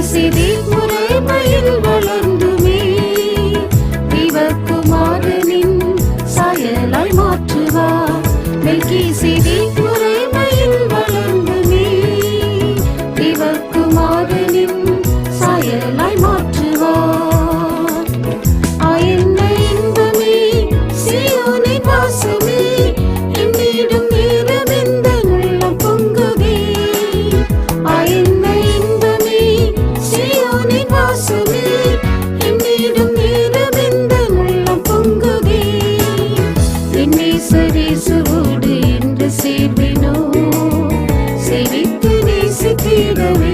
மெல்கிசேதேக் முறைமையில் வளர்ந்துமே தேவகுமாரனின் சாயலாய் மாற்றுவார். மெல்கிசேதேக் முறைமையில் வளர்ந்துமே தேவகுமாரனின் சாயலாய் மாற்றுவார். ஆயன்ன இன்பமே சீயோனின் வாசமே என்னிடும் நேரம் எந்த உள்ளம் பொங்குதே. ஆயன்ன இன்பமே சீயோனின் வாசமே என்னிடும் நேரம் எந்த உள்ளம் பொங்குதே. என் நேசரேசுவோடு என்று சேர்வினோ சேவித்து நேசித்திடவே